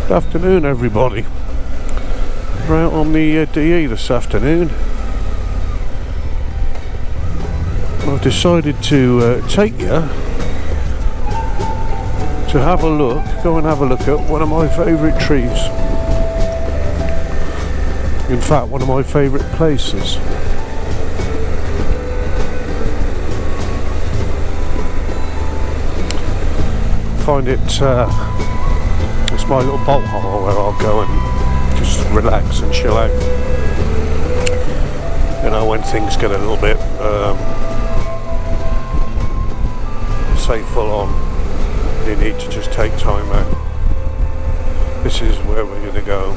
Good afternoon, everybody. We're out on the DE this afternoon. I've decided to take you to have a look, go and have a look at one of my favourite trees. In fact, one of my favourite places. Find it it's my little bolt hole where I'll go and just relax and chill out. You know, when things get a little bit say full on, you need to just take time out. This is where we're going to go.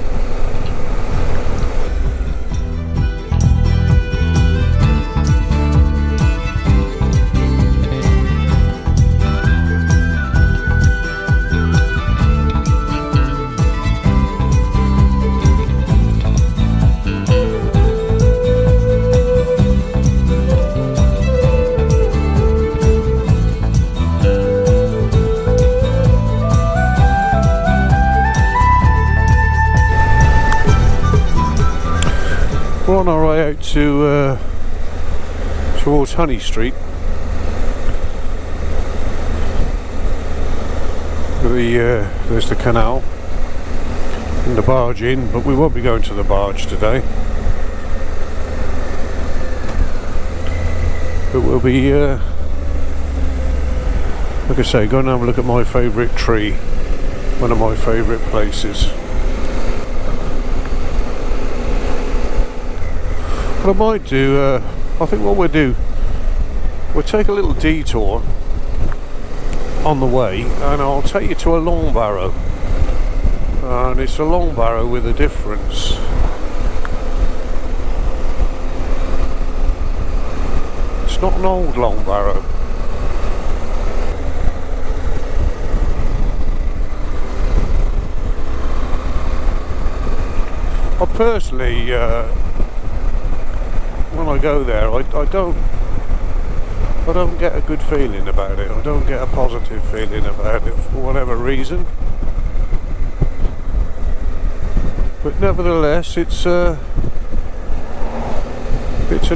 We're on our way out to towards Honey Street. There's the canal and the barge in, but we won't be going to the barge today. But we'll be, like I say, going to have a look at my favourite tree, one of my favourite places. What I might do, I think what we'll do, we'll take a little detour on the way and I'll take you to a long barrow. And it's a long barrow with a difference. It's not an old long barrow. I personally, when I go there, I don't get a good feeling about it. I don't get a positive feeling about it for whatever reason. But nevertheless, it's an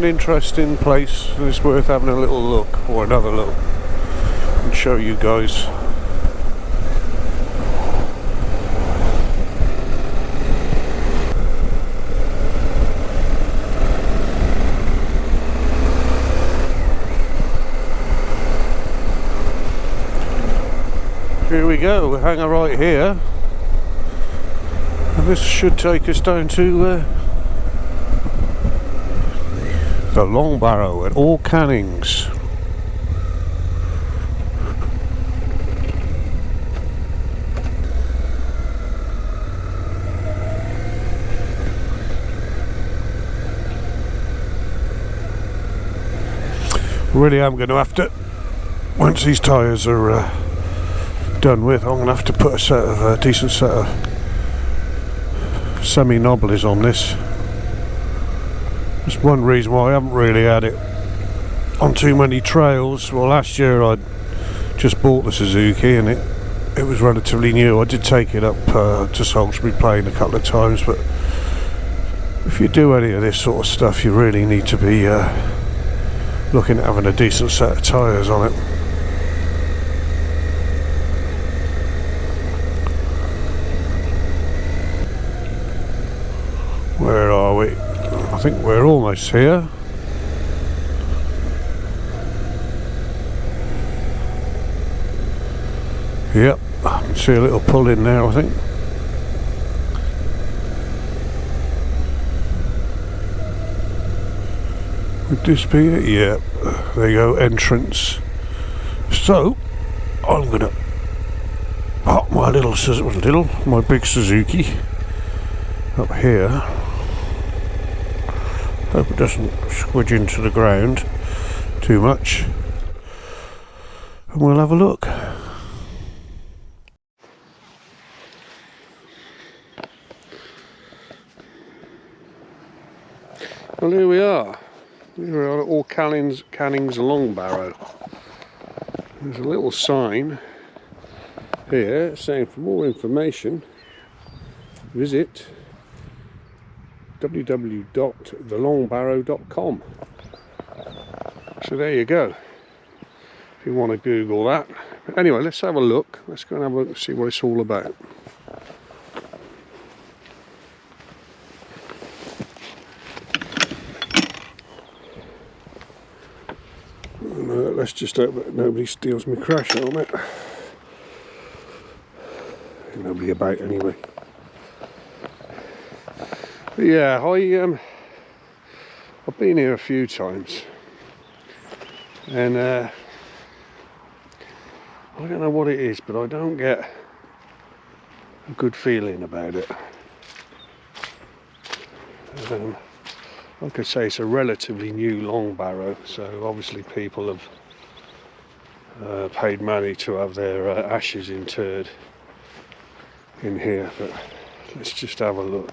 interesting place and it's worth having a little look, or another look, and show you guys. Here we go, we'll hang her right here, and this should take us down to the Long Barrow at All Cannings. Really am going to have to, once these tyres are done with, I'm going to have to put a decent set of semi-nobblies on this. That's one reason why I haven't really had it on too many trails. Well, last year I just bought the Suzuki and it was relatively new. I did take it up to Salisbury Plain a couple of times, but if you do any of this sort of stuff you really need to be looking at having a decent set of tyres on it. Where are we? I think we're almost here. Yep, I can see a little pull in there, I think. Would this be it? Yep, there you go, entrance. So, I'm gonna park my my my big Suzuki up here. Hope it doesn't squidge into the ground too much. And we'll have a look. Well, here we are. We're on All Canning's Long Barrow. There's a little sign here saying for more information visit www.thelongbarrow.com. So there you go, if you want to Google that. But anyway, let's have a look. Let's go and have a look and see what it's all about. Let's just hope that nobody steals my crash helmet. Nobody about anyway. But yeah, I've been here a few times, and I don't know what it is, but I don't get a good feeling about it. Like I say, it's a relatively new long barrow, so obviously people have paid money to have their ashes interred in here, but let's just have a look.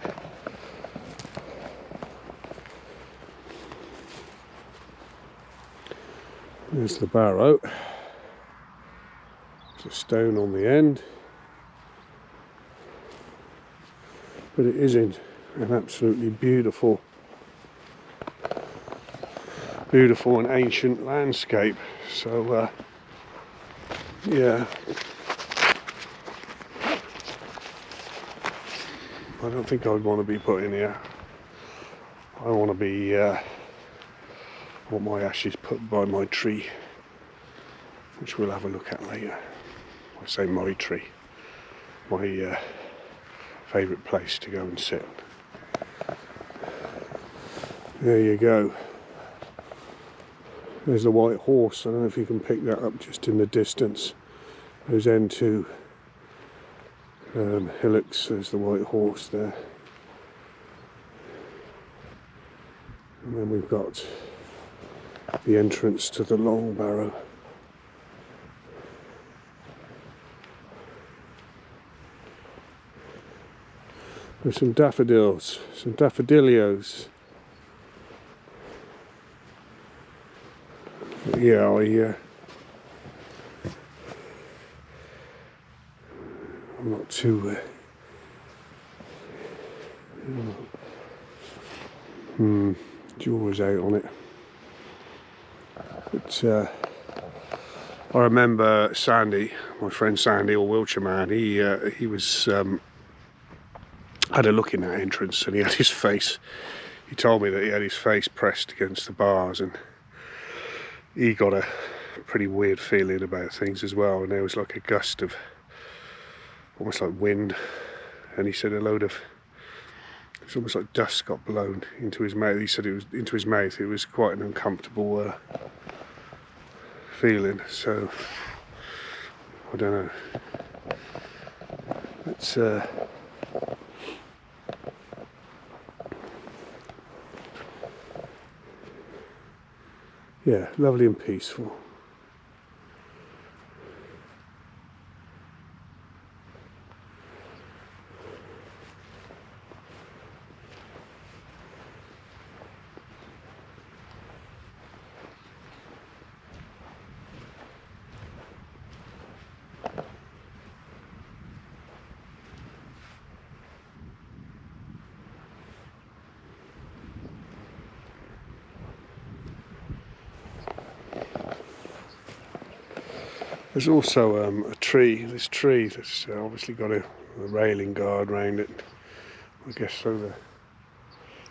There's the barrow. There's a stone on the end, but it is in an absolutely beautiful and ancient landscape. So yeah, I don't think I'd want to be put in here. I want to be want my ashes put by my tree, which we'll have a look at later. I say my tree, my favourite place to go and sit. There you go. There's the white horse. I don't know if you can pick that up just in the distance. Those N2 hillocks. There's the white horse there. And then we've got the entrance to the long barrow. There's some daffodils, some daffodilios. Yeah, I'm not too jewel's out on it. But I remember Sandy, my friend Sandy, or Wiltshire man, he was had a look in that entrance, and he had his face, he told me that he had his face pressed against the bars, and he got a pretty weird feeling about things as well. And there was like a gust of almost like wind, and he said it's almost like dust got blown into his mouth. He said it was into his mouth. It was quite an uncomfortable feeling. So I don't know. It's yeah, lovely and peaceful. There's also a tree, this tree that's obviously got a railing guard around it, I guess, so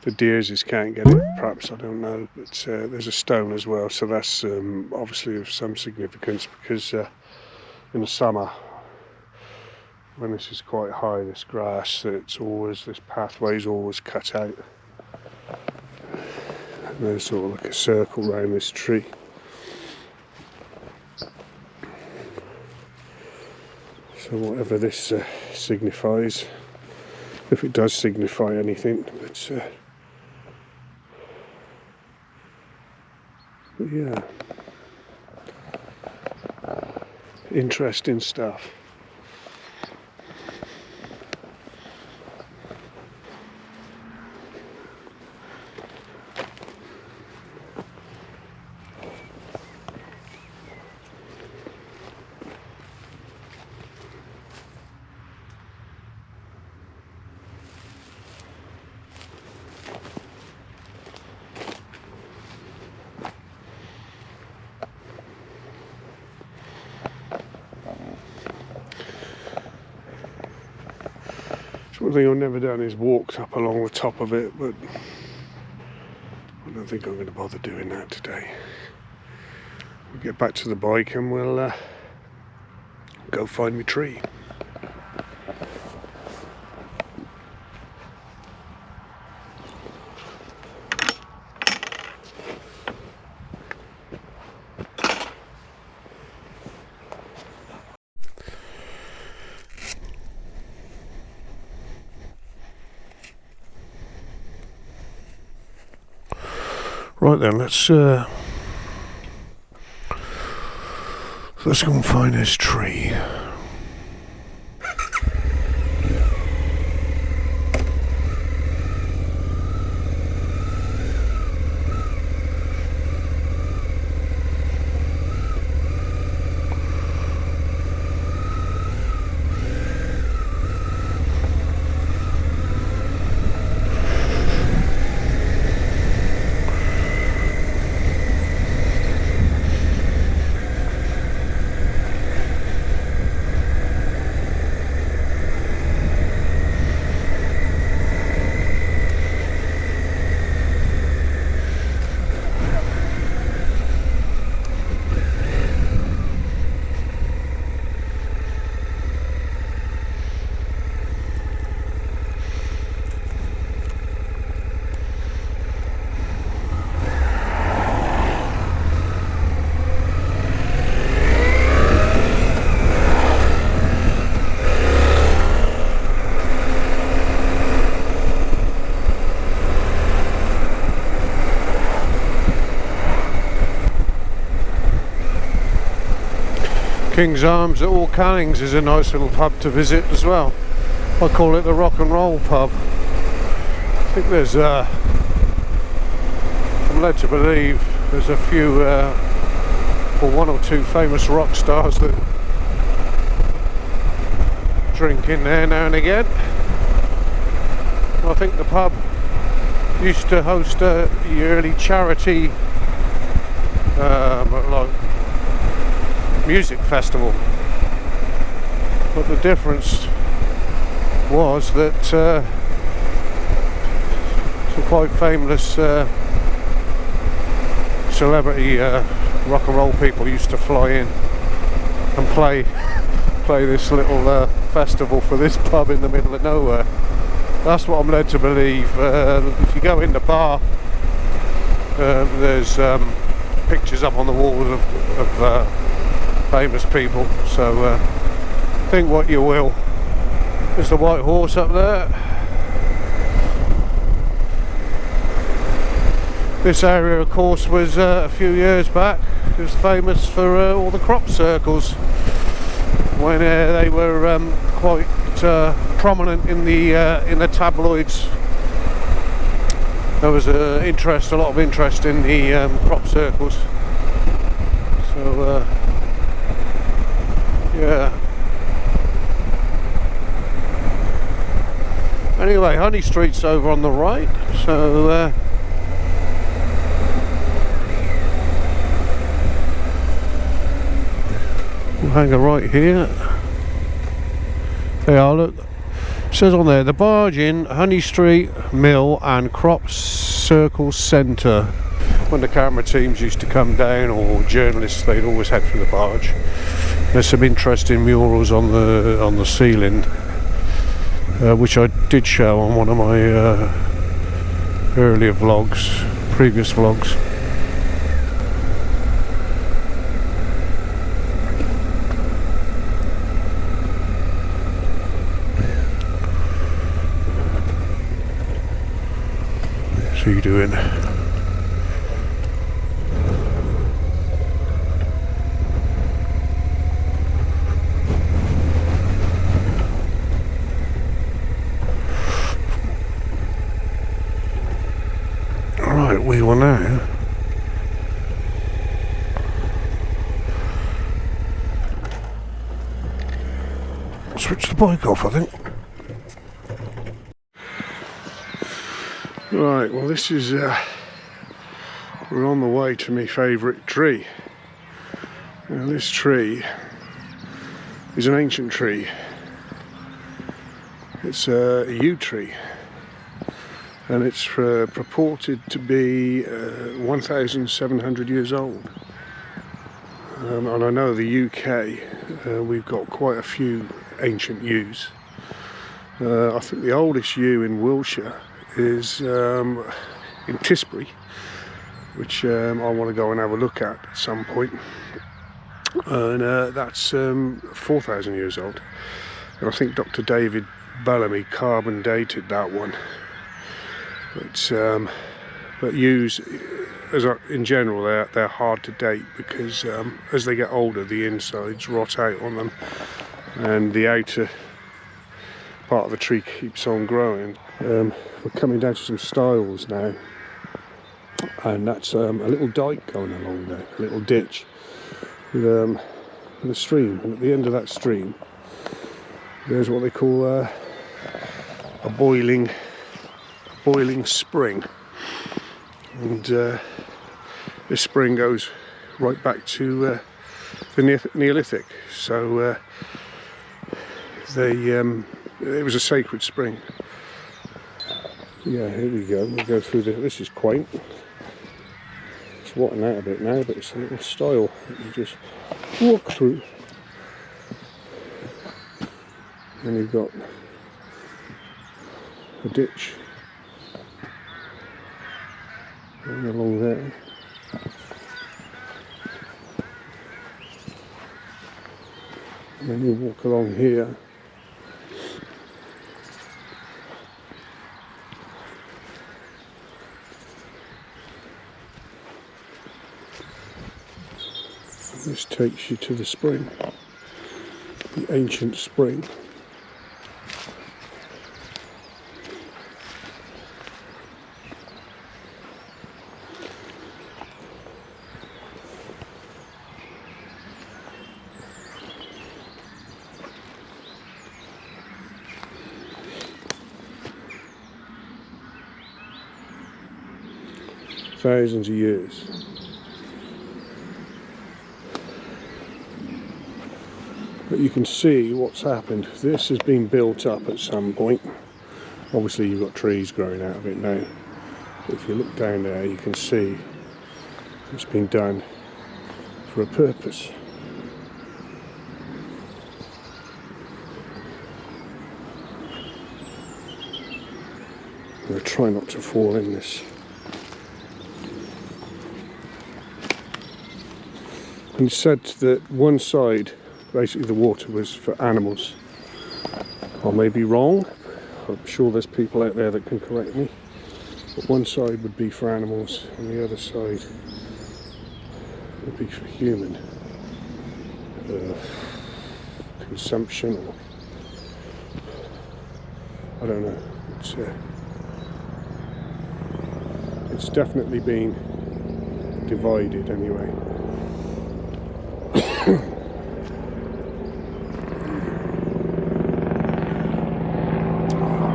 the deers can't get it, perhaps, I don't know. But there's a stone as well, so that's obviously of some significance, because in the summer, when this is quite high, this grass, this pathway is always cut out. And there's sort of like a circle around this tree. So So whatever this signifies, if it does signify anything, but yeah, interesting stuff. One thing I've never done is walked up along the top of it, but I don't think I'm going to bother doing that today. We'll get back to the bike and we'll go find my tree. Right then, let's go and find this tree. King's Arms at All Cannings is a nice little pub to visit as well. I call it the rock and roll pub. I think there's I'm led to believe there's a few or one or two famous rock stars that drink in there now and again. I think the pub used to host a yearly charity like music festival, but the difference was that some quite famous celebrity rock and roll people used to fly in and play this little festival for this pub in the middle of nowhere. That's what I'm led to believe. If you go in the bar, there's pictures up on the walls of famous people, so think what you will. There's the White Horse up there. This area, of course, was a few years back, it was famous for all the crop circles when they were quite prominent in the tabloids. There was a lot of interest in the crop circles. So yeah. Anyway, Honey Street's over on the right, so we'll hang a right here. There are, look. It says on there, the barge in Honey Street Mill and Crop Circle Centre. When the camera teams used to come down, or journalists, they'd always head for the barge. There's some interesting murals on the ceiling, which I did show on one of my earlier vlogs, previous vlogs. What's he doing? Right, we will now switch the bike off, I think. Right, well this is, we're on the way to my favourite tree. Now this tree is an ancient tree. It's a yew tree, and it's purported to be 1,700 years old. And I know the UK, we've got quite a few ancient yews. I think the oldest yew in Wiltshire is in Tisbury, which I want to go and have a look at some point, and that's 4,000 years old. And I think Dr. David Bellamy carbon dated that one. But yews, in general, they're hard to date because as they get older, the insides rot out on them, and the outer part of the tree keeps on growing. We're coming down to some stiles now, and that's a little dike going along there, a little ditch with a stream, and at the end of that stream there's what they call a boiling spring, and this spring goes right back to the Neolithic. So it was a sacred spring. Yeah, here we go. We'll go through this is quaint. It's rotting out a bit now, but it's a little stile that you just walk through. And you've got a ditch going along there. And then you walk along here. This takes you to the spring, the ancient spring. Thousands of years. But you can see what's happened. This has been built up at some point. Obviously you've got trees growing out of it now. If you look down there, you can see it's been done for a purpose. I'm going to try not to fall in this. And he said that one side, basically the water, was for animals. I may be wrong. I'm sure there's people out there that can correct me. But one side would be for animals and the other side would be for human consumption, or I don't know. It's definitely been divided anyway.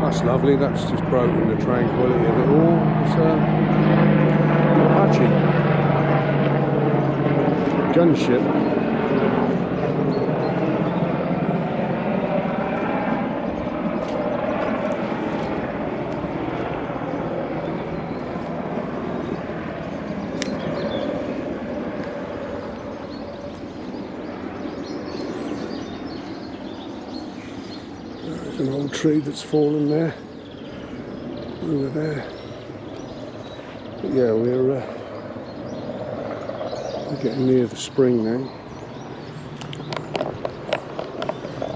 That's lovely. That's just broken the tranquility of it all. It's Apache gunship. There's an old tree that's fallen there, over there. But yeah, we're getting near the spring now.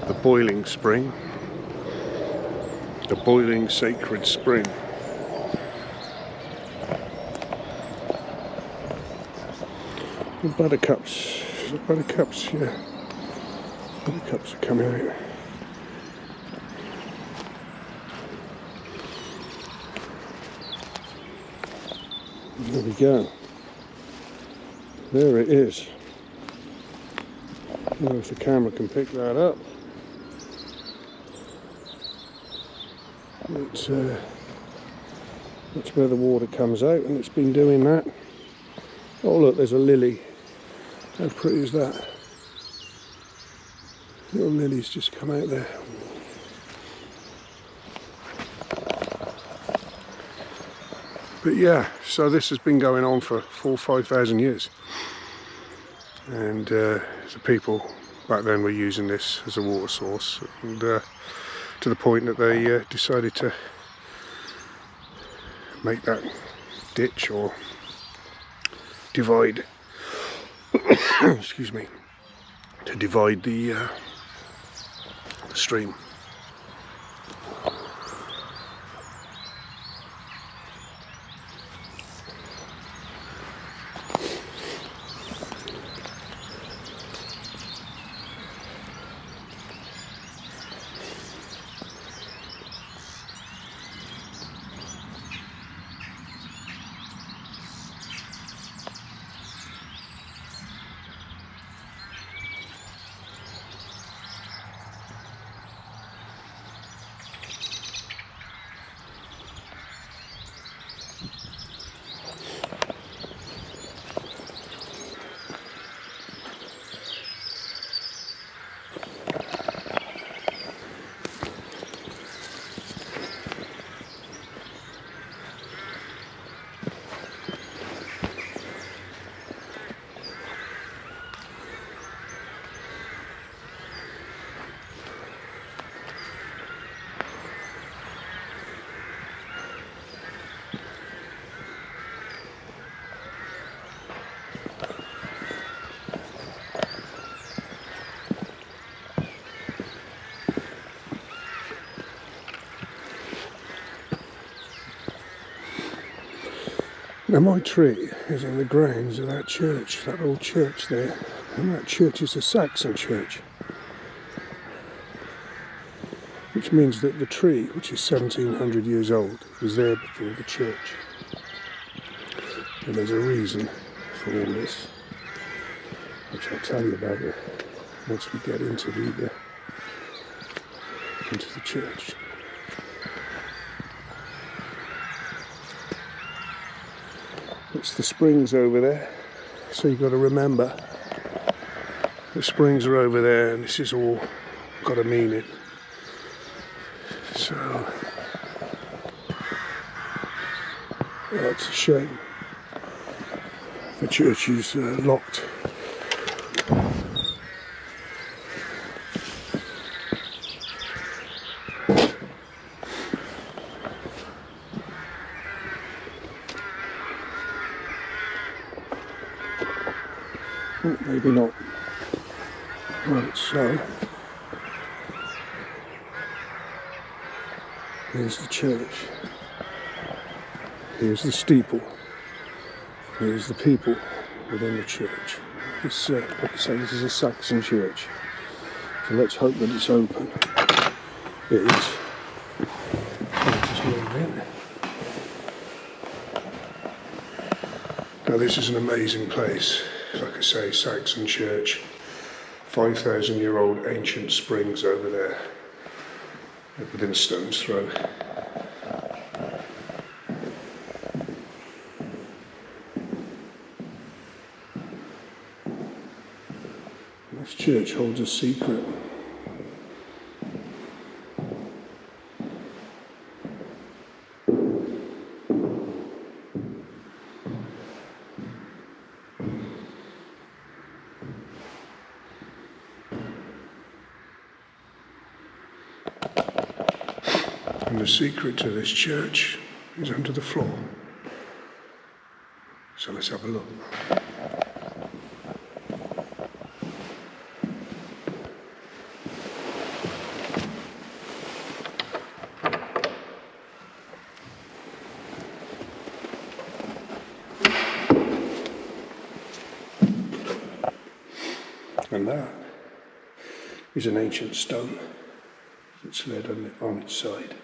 The boiling spring. The boiling sacred spring. The buttercups. The buttercups, yeah. Buttercups are coming out. There we go. There it is. I don't know if the camera can pick that up. That's where the water comes out, and it's been doing that. Oh look, there's a lily. How pretty is that? Little lily's just come out there. But yeah, so this has been going on for 4,000 or 5,000 years. And the people back then were using this as a water source, and to the point that they decided to make that ditch or divide, excuse me, to divide the stream. Now my tree is in the grounds of that church, that old church there, and that church is a Saxon church, which means that the tree, which is 1700 years old, was there before the church. And there's a reason for all this, which I'll tell you about it once we get into the church. It's the springs over there, so you've got to remember the springs are over there, and this is all got a meaning. So it's a shame the church is locked. Maybe not. Right, so here's the church, here's the steeple, here's the people within the church. This, like I say, this is a Saxon church, so let's hope that it's open. It is. So just move in. Now this is an amazing place. Like I say, Saxon church, 5,000-year-old ancient springs over there, within a stone's throw. This church holds a secret. And the secret to this church is under the floor. So let's have a look. behind that is an ancient stone that's laid on its side.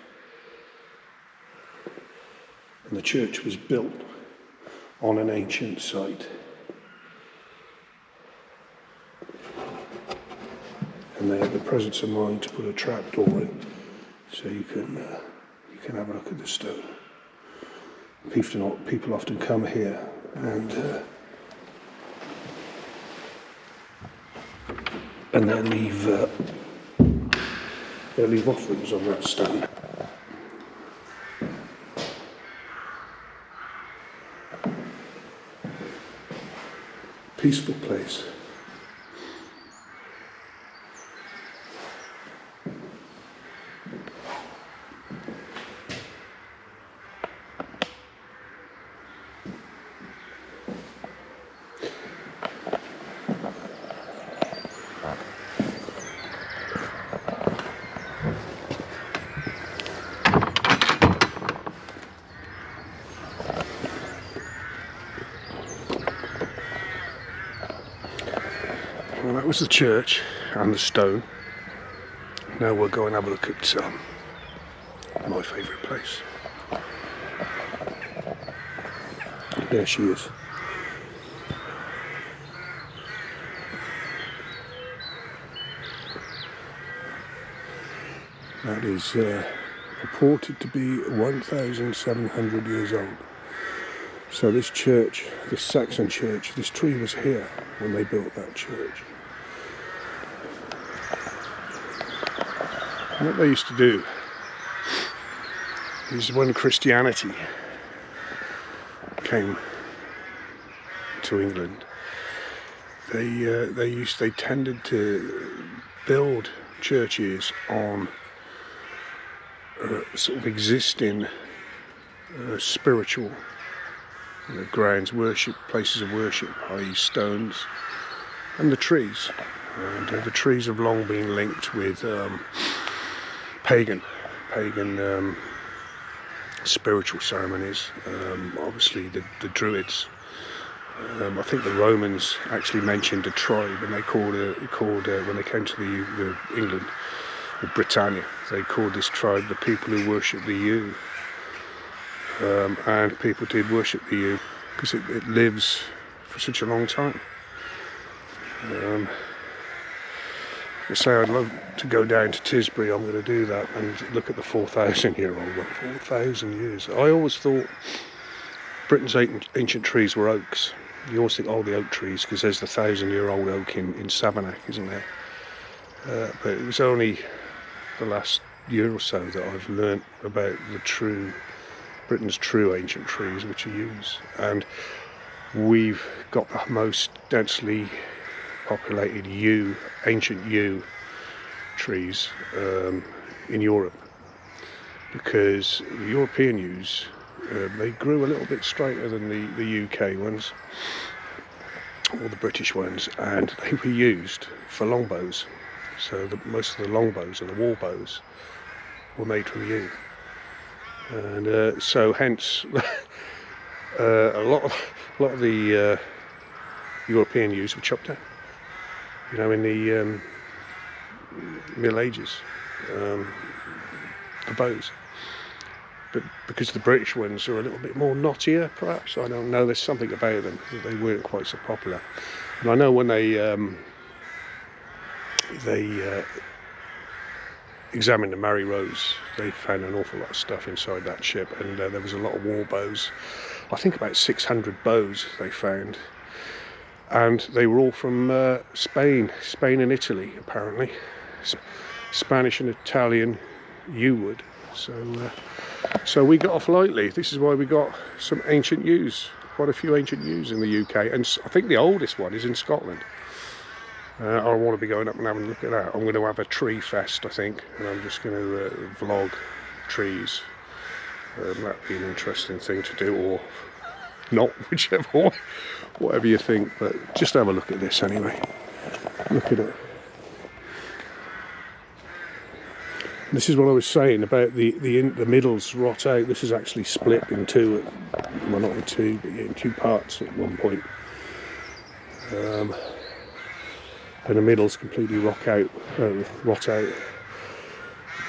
And the church was built on an ancient site. And they had the presence of mind to put a trapdoor in, so you can have a look at the stone. People often come here and they leave offerings on that stone. Peaceful place. Well, that was the church and the stone. Now we'll go and have a look at my favourite place. There she is. That is reported to be 1,700 years old. So this church, this Saxon church, this tree was here when they built that church. And what they used to do is when Christianity came to England, they tended to build churches on sort of existing spiritual grounds, places of worship, i.e. stones, and the trees. And the trees have long been linked with pagan spiritual ceremonies. Obviously the Druids. I think the Romans actually mentioned a tribe, and they called when they came to the England, or Britannia, they called this tribe the people who worship the yew. And people did worship the yew because it lives for such a long time. I say I'd love to go down to Tisbury. I'm going to do that and look at the 4,000-year-old one. 4,000 years. I always thought Britain's ancient trees were oaks. You always think, oh, the oak trees, because there's the 1,000-year-old oak in Savernake, isn't there? But it was only the last year or so that I've learnt about Britain's true ancient trees, which are yews. And we've got the most densely populated ancient yew trees in Europe, because the European yews they grew a little bit straighter than the UK ones or the British ones, and they were used for longbows. So most of the longbows and the war bows were made from yew, and so hence a lot of the European yews were chopped down. You know, in the Middle Ages, the bows. But because the British ones are a little bit more knottier, perhaps, I don't know, there's something about them that they weren't quite so popular. And I know when they examined the Mary Rose, they found an awful lot of stuff inside that ship, and there was a lot of war bows. I think about 600 bows they found. And they were all from Spain and Italy, apparently. Spanish and Italian yew wood. So we got off lightly. This is why we got some ancient yews, quite a few ancient yews in the UK, and I think the oldest one is in Scotland. I want to be going up and having a look at that. I'm going to have a tree fest, I think, and I'm just going to vlog trees. That'd be an interesting thing to do, or not, whichever one, whatever you think. But just have a look at this anyway. Look at it. This is what I was saying about the middles rot out. This is actually split in two, well, not in two, but in two parts at one point. and the middle's completely rot out.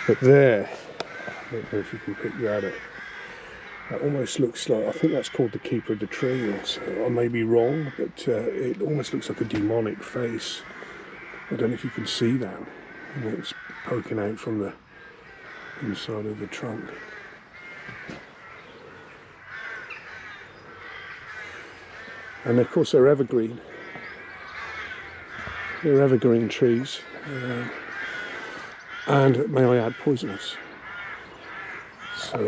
But there, I don't know if you can pick that up. That almost looks like, I think that's called the Keeper of the Tree, or I may be wrong, but it almost looks like a demonic face. I don't know if you can see that. It's poking out from the inside of the trunk. And of course they're evergreen. They're evergreen trees. And may I add, poisonous. So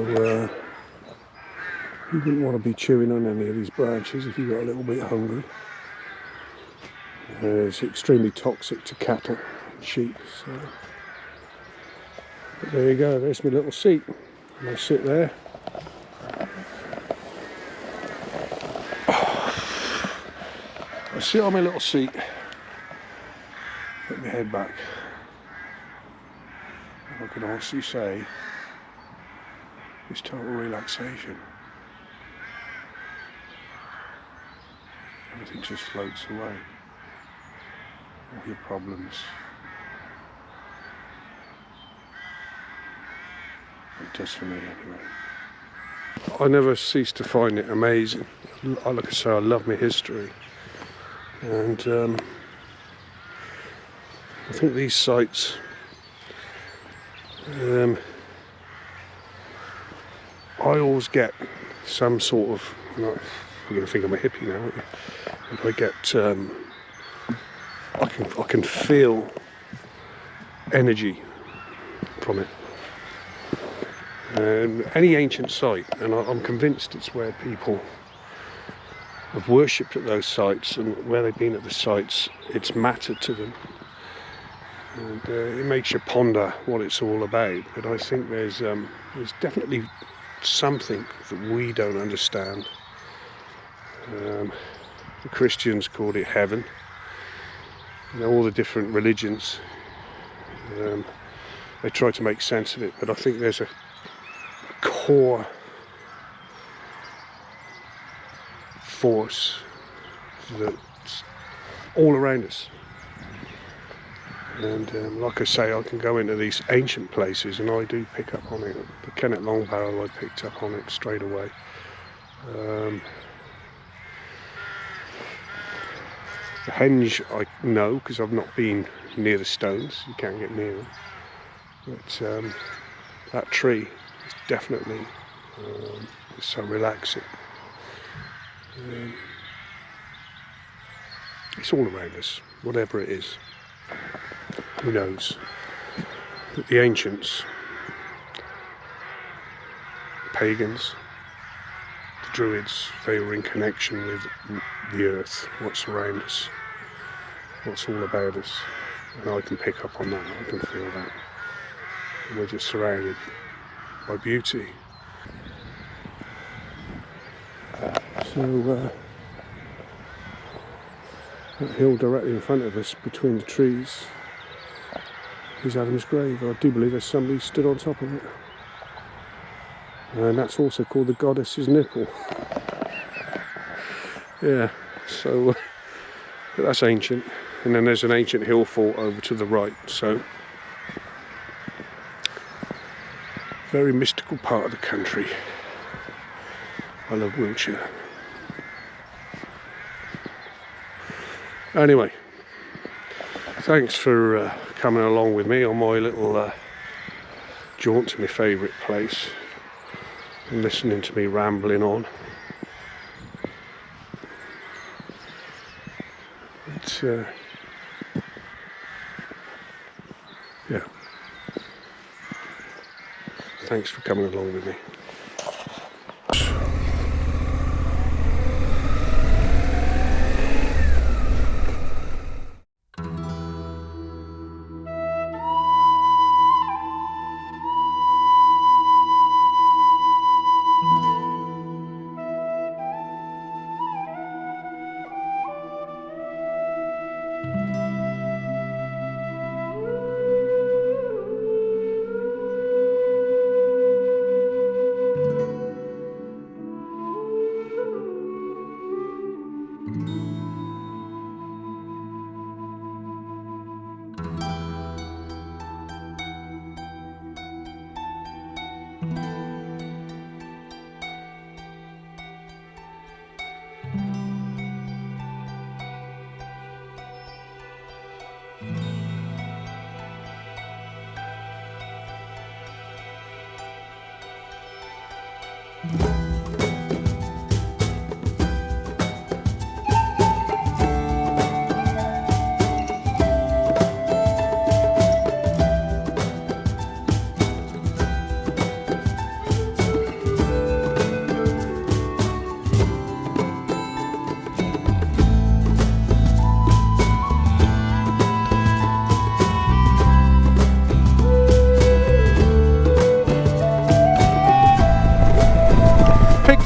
you wouldn't want to be chewing on any of these branches if you got a little bit hungry. It's extremely toxic to cattle and sheep. So. But there you go, there's my little seat. And I sit there. I sit on my little seat, put my head back. And I can honestly say it's total relaxation. Everything just floats away. All your problems. It does for me anyway. I never cease to find it amazing. Like I say, I love my history. And I think these sites I always get some sort of, I'm going to think I'm a hippie now, aren't you? But I get I can feel energy from it. Any ancient site, and I'm convinced it's where people have worshipped at those sites, and where they've been at the sites, it's mattered to them, and it makes you ponder what it's all about. But I think there's definitely something that we don't understand. The Christians called it heaven. You know, all the different religions, they try to make sense of it, but I think there's a core force that's all around us. And like I say, I can go into these ancient places and I do pick up on it. The Kennet Long Barrel, I picked up on it straight away. The henge I know, because I've not been near the stones, you can't get near them. But that tree is definitely it's so relaxing. It's all around us, whatever it is. Who knows? But the ancients, pagans, the druids, they were in connection with the earth, what's around us, what's all about us. And I can pick up on that, I can feel that. And we're just surrounded by beauty. So that hill directly in front of us, between the trees, is Adam's grave. I do believe there's somebody stood on top of it. And that's also called the goddess's nipple. Yeah, so that's ancient. And then there's an ancient hill fort over to the right, so very mystical part of the country. I love Wiltshire. Anyway, thanks for coming along with me on my little jaunt to my favourite place and listening to me rambling on. It's yeah. Thanks for coming along with me.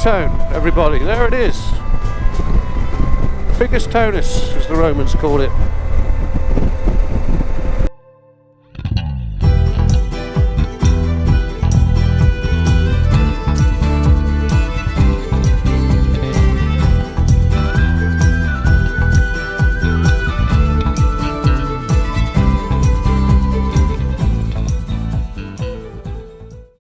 Town, everybody, there it is. Figus Tonis, as the Romans called it.